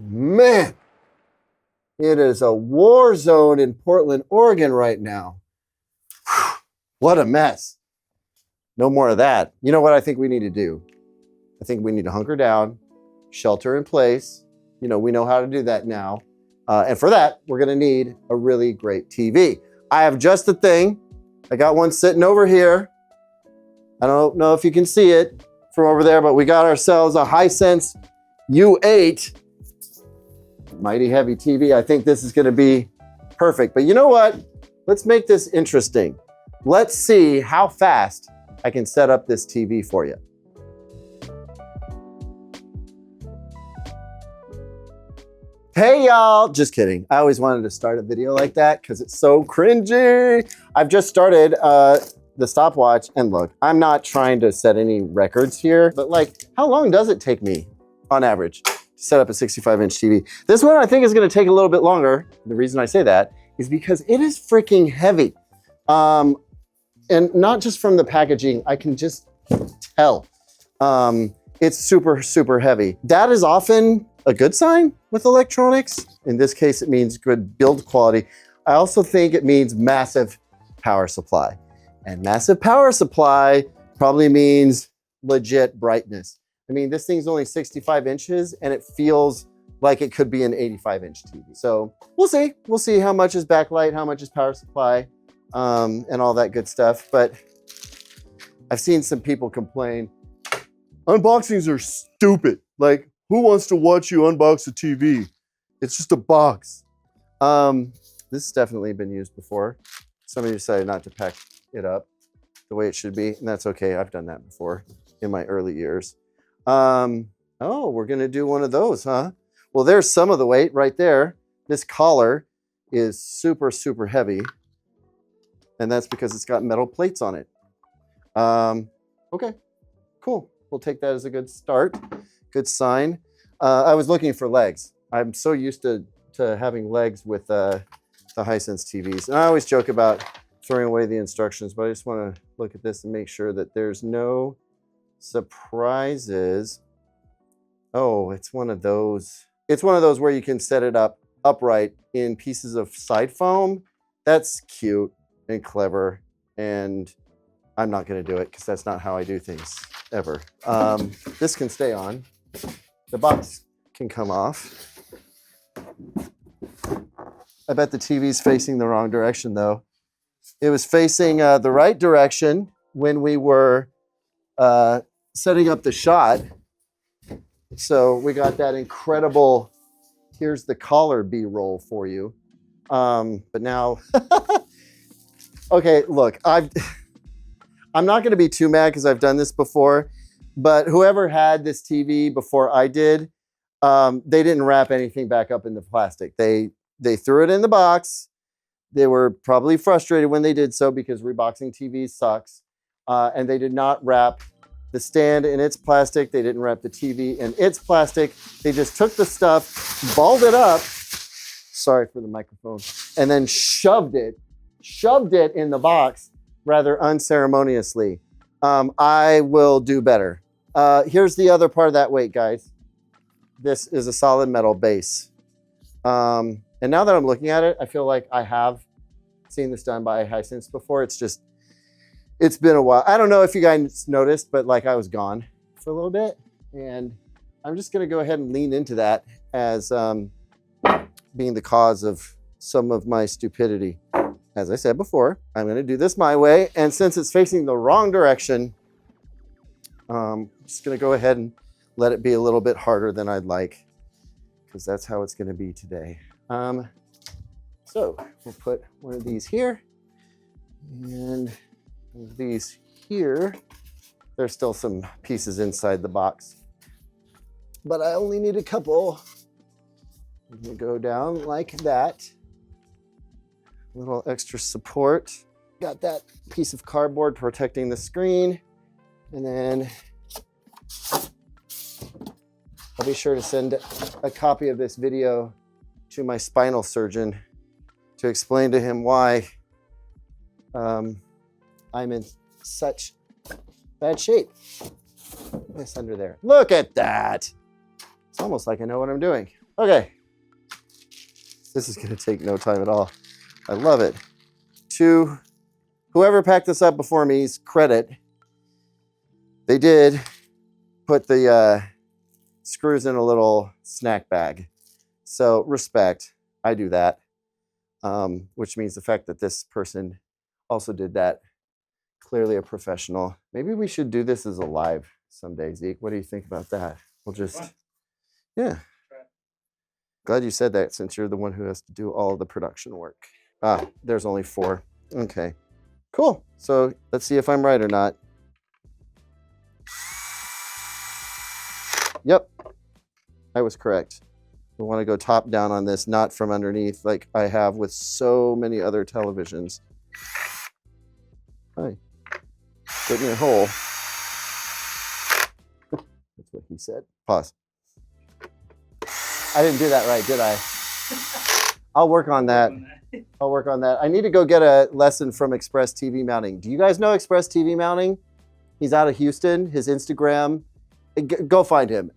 Man, it is a war zone in Portland, Oregon right now. What a mess. No more of that. You know what I think we need to do? I think we need to hunker down, shelter in place. You know, we know how to do that now. And for that, we're gonna need a really great TV. I have just the thing. I got one sitting over here. I don't know if you can see it from over there, but we got ourselves a Hisense U8. Mighty heavy TV. I think this is gonna be perfect. But you know what? Let's make this interesting. Let's see how fast I can set up this TV for you. Hey y'all, just kidding. I always wanted to start a video like that because it's so cringy. I've just started the stopwatch, and look, I'm not trying to set any records here, but like, how long does it take me on average to set up a 65-inch TV? This one I think is gonna take a little bit longer. The reason I say that is because it is freaking heavy. And not just from the packaging, I can just tell. It's super, super heavy. That is often a good sign with electronics. In this case, it means good build quality. I also think it means massive power supply. And massive power supply probably means legit brightness. I mean, this thing's only 65 inches and it feels like it could be an 85-inch TV. So we'll see. We'll see how much is backlight, how much is power supply, and all that good stuff. But I've seen some people complain, unboxings are stupid. Like, who wants to watch you unbox a TV? It's just a box. This has definitely been used before. Somebody decided not to pack it up the way it should be, and that's okay. I've done that before in my early years. Oh, we're gonna do one of those, huh? Well, there's some of the weight right there. This collar is super, super heavy, and that's because it's got metal plates on it. Okay, cool. We'll take that as a good start. Good sign. I was looking for legs. I'm so used to having legs with the Hisense TVs. And I always joke about throwing away the instructions, but I just want to look at this and make sure that there's no surprises. Oh, it's one of those. It's one of those where you can set it up upright in pieces of side foam. That's cute and clever, and I'm not going to do it because that's not how I do things ever. This can stay on. The box can come off. I bet the TV's facing the wrong direction though. It was facing the right direction when we were setting up the shot. So we got that incredible, here's the collar B-roll for you. But now, okay, look, I'm not gonna be too mad because I've done this before, but whoever had this TV before I did, they didn't wrap anything back up in the plastic. They threw it in the box. They were probably frustrated when they did so because reboxing TVs sucks. And they did not wrap the stand in its plastic. They didn't wrap the TV in its plastic. They just took the stuff, balled it up, sorry for the microphone, and then shoved it in the box rather unceremoniously. I will do better. Here's the other part of that weight, guys. This is a solid metal base. And now that I'm looking at it, I feel like I have seen this done by Hisense before. It's been a while. I don't know if you guys noticed, but like I was gone for a little bit, and I'm just gonna go ahead and lean into that as being the cause of some of my stupidity. As I said before, I'm gonna do this my way, and since it's facing the wrong direction, I'm just gonna go ahead and let it be a little bit harder than I'd like, because that's how it's gonna be today. So we'll put one of these here and one of these here. There's still some pieces inside the box, but I only need a couple. I'm gonna go down like that. A little extra support. Got that piece of cardboard protecting the screen, and then I'll be sure to send a copy of this video to my spinal surgeon to explain to him why I'm in such bad shape. This under there. Look at that. It's almost like I know what I'm doing. Okay. This is going to take no time at all. I love it. To whoever packed this up before me's credit, they did put the screws in a little snack bag. So respect, I do that. Which means the fact that this person also did that, clearly a professional. Maybe we should do this as a live someday, Zeke. What do you think about that? We'll just, yeah. Glad you said that since you're the one who has to do all of the production work. Ah, there's only 4. Okay, cool. So let's see if I'm right or not. Yep, I was correct. We want to go top down on this, not from underneath like I have with so many other televisions. Hi, get me a hole. That's what he said. Pause. I didn't do that right, did I? I'll work on that. I'll work on that. I need to go get a lesson from Express TV Mounting. Do you guys know Express TV Mounting? He's out of Houston. His Instagram, go find him.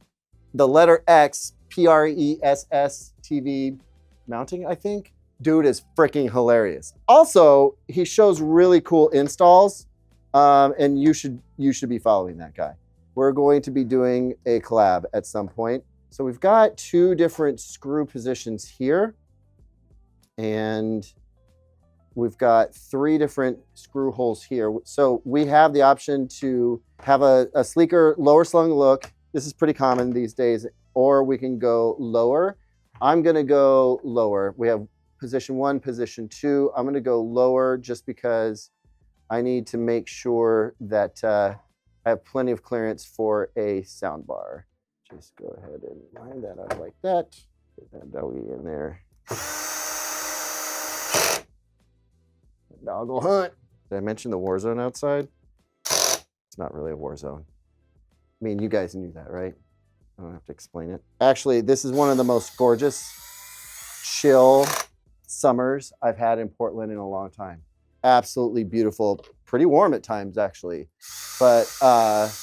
The letter X, PRESS TV Mounting, I think. Dude is freaking hilarious. Also, he shows really cool installs, and you should be following that guy. We're going to be doing a collab at some point. So we've got 2 different screw positions here, and we've got 3 different screw holes here. So we have the option to have a sleeker, lower slung look. This is pretty common these days, or we can go lower. I'm gonna go lower. We have position 1, position 2. I'm gonna go lower just because I need to make sure that I have plenty of clearance for a sound bar. Just go ahead and line that up like that. Get that doggy in there. Doggle hunt. Did I mention the war zone outside? It's not really a war zone. I mean, you guys knew that, right? I don't have to explain it. Actually, this is one of the most gorgeous, chill summers I've had in Portland in a long time. Absolutely beautiful. Pretty warm at times, actually. But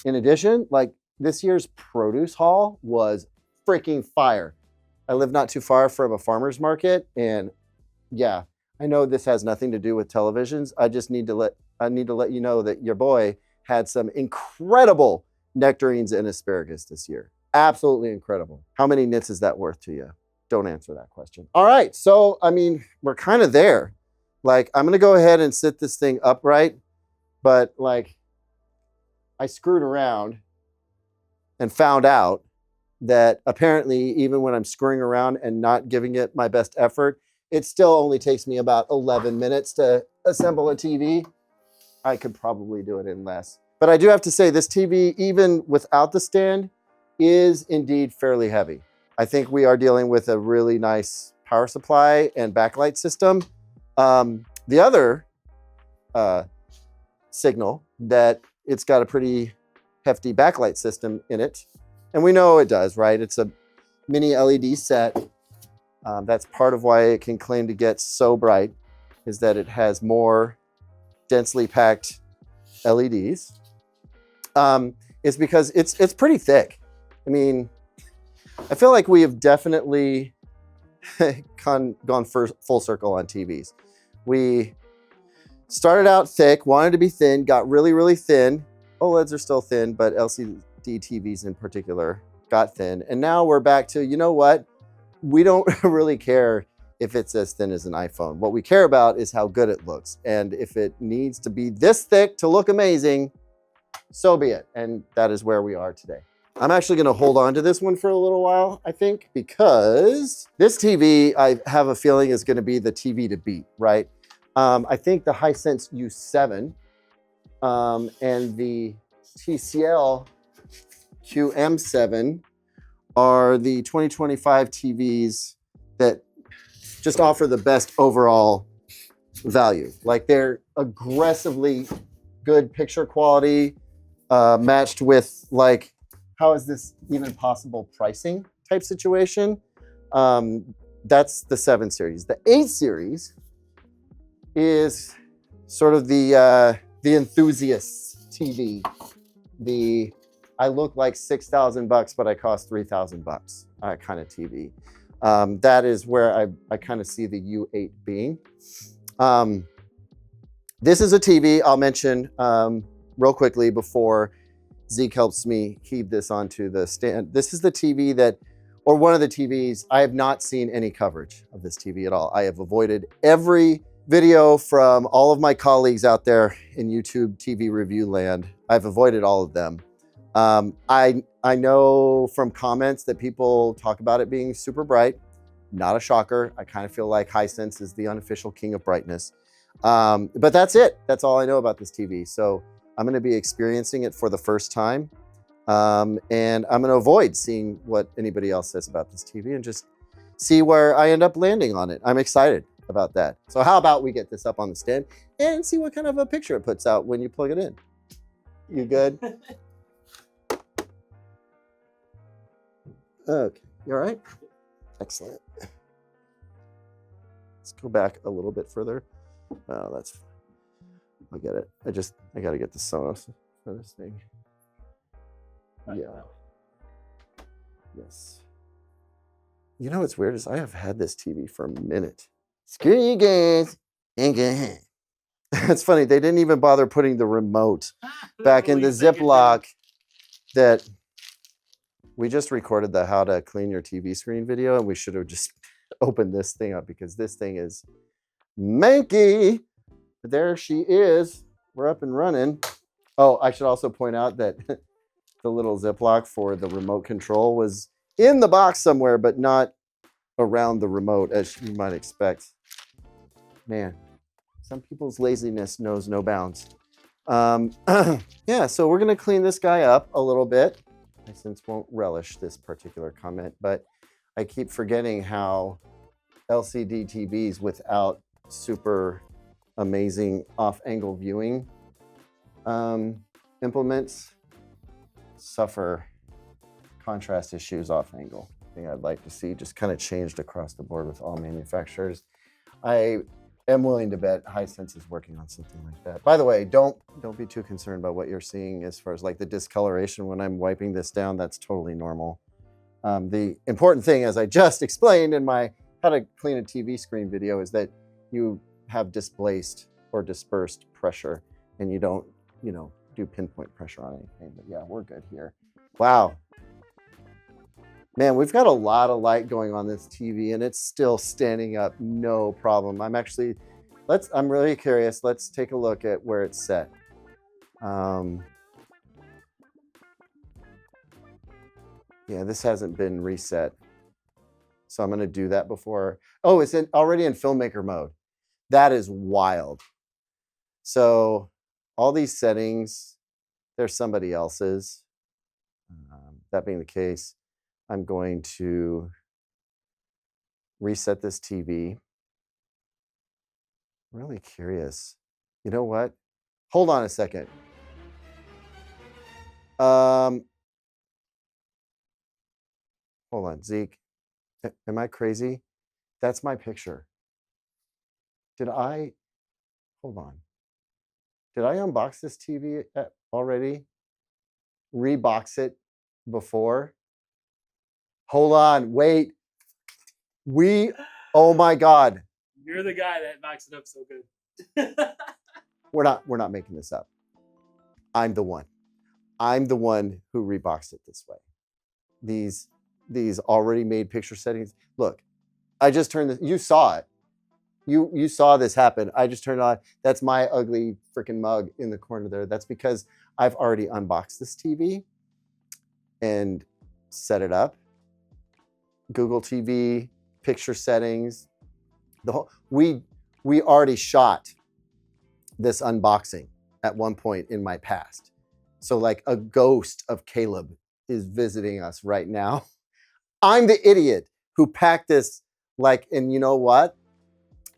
in addition, like, this year's produce haul was freaking fire. I live not too far from a farmer's market, and yeah, I know this has nothing to do with televisions. I just need to let you know that your boy had some incredible nectarines and asparagus this year. Absolutely incredible. How many nits is that worth to you? Don't answer that question. All right, so I mean, we're kind of there. Like, I'm gonna go ahead and sit this thing upright, but like, I screwed around and found out that apparently even when I'm screwing around and not giving it my best effort, it still only takes me about 11 minutes to assemble a TV. I could probably do it in less. But I do have to say, this TV, even without the stand, is indeed fairly heavy. I think we are dealing with a really nice power supply and backlight system. The other signal that it's got a pretty hefty backlight system in it. And we know it does, right? It's a mini LED set. That's part of why it can claim to get so bright, is that it has more densely packed LEDs. It's because it's pretty thick. I mean, I feel like we have definitely gone full circle on TVs. We started out thick, wanted to be thin, got really, really thin. OLEDs are still thin, but LCD TVs in particular got thin. And now we're back to, you know what? We don't really care if it's as thin as an iPhone. What we care about is how good it looks. And if it needs to be this thick to look amazing, so be it. And that is where we are today. I'm actually gonna hold on to this one for a little while, I think, because this TV, I have a feeling, is gonna be the TV to beat, right? I think the Hisense U8 and the TCL QM7 are the 2025 TVs that just offer the best overall value. Like, they're aggressively good picture quality, matched with, like, how is this even possible pricing type situation. That's the 7 series. The 8 series is sort of the enthusiast TV. I look like $6,000 but I cost $3,000 kind of TV. That is where I kind of see the U8 being. This is a TV I'll mention real quickly before Zeke helps me heave this onto the stand. This is the TV that, or one of the TVs, I have not seen any coverage of this TV at all. I have avoided every video from all of my colleagues out there in YouTube TV review land. I've avoided all of them. I know from comments that people talk about it being super bright. Not a shocker. I kind of feel like Hisense is the unofficial king of brightness. But that's it. That's all I know about this TV. So I'm going to be experiencing it for the first time. And I'm going to avoid seeing what anybody else says about this TV and just see where I end up landing on it. I'm excited about that. So how about we get this up on the stand and see what kind of a picture it puts out when you plug it in. You good? Okay, you all right? Excellent. Let's go back a little bit further. Oh, that's, I get it. I got to get the Sonos for this thing. Yeah. Yes. You know what's weird is I have had this TV for a minute. Screw you guys. It's funny. They didn't even bother putting the remote back in the Ziploc that we just recorded the how to clean your TV screen video, and we should have just opened this thing up because this thing is manky. There she is. We're up and running. Oh, I should also point out that the little Ziploc for the remote control was in the box somewhere, but not around the remote, as you might expect. Man, some people's laziness knows no bounds. Yeah, so we're gonna clean this guy up a little bit. Hisense won't relish this particular comment, but I keep forgetting how LCD TVs without super amazing off-angle viewing implements suffer contrast issues off angle. Thing I'd like to see just kind of changed across the board with all manufacturers. I am willing to bet Hisense is working on something like that. By the way, don't be too concerned about what you're seeing as far as like the discoloration when I'm wiping this down. That's totally normal. The important thing, as I just explained in my how to clean a TV screen video, is that you have displaced or dispersed pressure and you don't, do pinpoint pressure on anything. But yeah, we're good here. Wow. Man, we've got a lot of light going on this TV and it's still standing up, no problem. I'm really curious. Let's take a look at where it's set. Yeah, this hasn't been reset. So I'm gonna do that before. Oh, it's already in filmmaker mode. That is wild. So all these settings, they're somebody else's. That being the case, I'm going to reset this TV. Really curious. You know what? Hold on a second. Hold on, Zeke. Am I crazy? That's my picture. Hold on. Did I unbox this TV already? Rebox it before? Hold on, wait. Oh my God. You're the guy that knocks it up so good. We're not making this up. I'm the one who reboxed it this way. These already made picture settings. Look, I just turned this, you saw it. You saw this happen. I just turned on, that's my ugly freaking mug in the corner there. That's because I've already unboxed this TV and set it up. Google TV, picture settings. We already shot this unboxing at one point in my past. So like a ghost of Caleb is visiting us right now. I'm the idiot who packed this and you know what?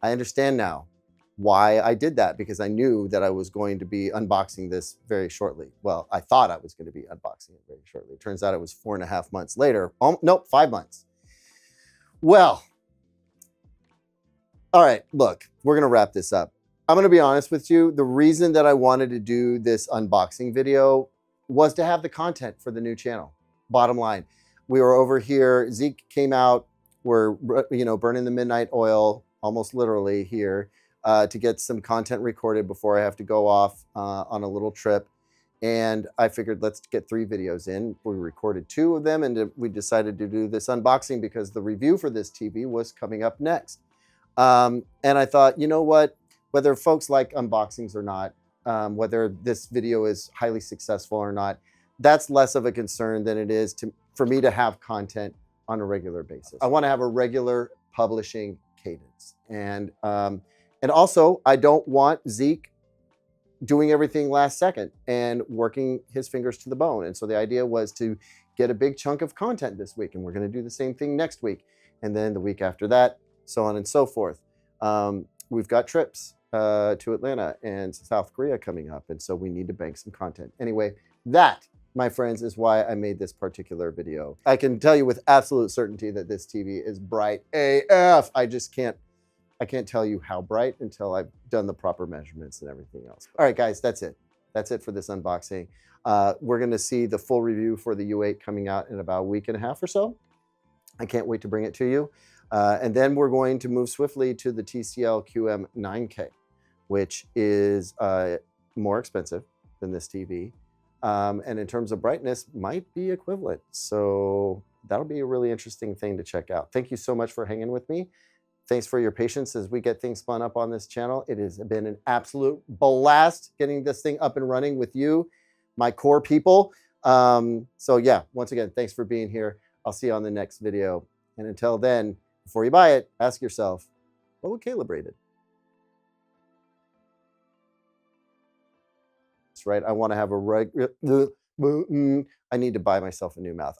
I understand now why I did that, because I knew that I was going to be unboxing this very shortly. Well, I thought I was going to be unboxing it very shortly. It turns out it was 4.5 months later. Nope, 5 months. Well, all right, look, we're going to wrap this up. I'm going to be honest with you. The reason that I wanted to do this unboxing video was to have the content for the new channel. Bottom line, we were over here. Zeke came out we're burning the midnight oil, almost literally here, to get some content recorded before I have to go off on a little trip. And I figured, let's get 3 videos in. We recorded 2 of them, and we decided to do this unboxing because the review for this TV was coming up next. And I thought, you know what, whether folks like unboxings or not, whether this video is highly successful or not, that's less of a concern than it is for me to have content on a regular basis. I want to have a regular publishing cadence. And also, I don't want Zeke doing everything last second and working his fingers to the bone. And so the idea was to get a big chunk of content this week, and we're going to do the same thing next week, and then the week after that, so on and so forth. We've got trips to Atlanta and South Korea coming up, and so we need to bank some content. Anyway, that, my friends, is why I made this particular video. I can tell you with absolute certainty that this TV is bright AF. I can't tell you how bright until I've done the proper measurements and everything else. All right, guys, that's it. That's it for this unboxing. We're going to see the full review for the U8 coming out in about a week and a half or so. I can't wait to bring it to you. And then we're going to move swiftly to the TCL QM9K, which is more expensive than this TV. And in terms of brightness, might be equivalent. So that'll be a really interesting thing to check out. Thank you so much for hanging with me. Thanks for your patience as we get things spun up on this channel. It has been an absolute blast getting this thing up and running with you, my core people. So yeah, once again, thanks for being here. I'll see you on the next video. And until then, before you buy it, ask yourself, what would Caleb rate it? That's right. I want to have a regular, I need to buy myself a new mouth.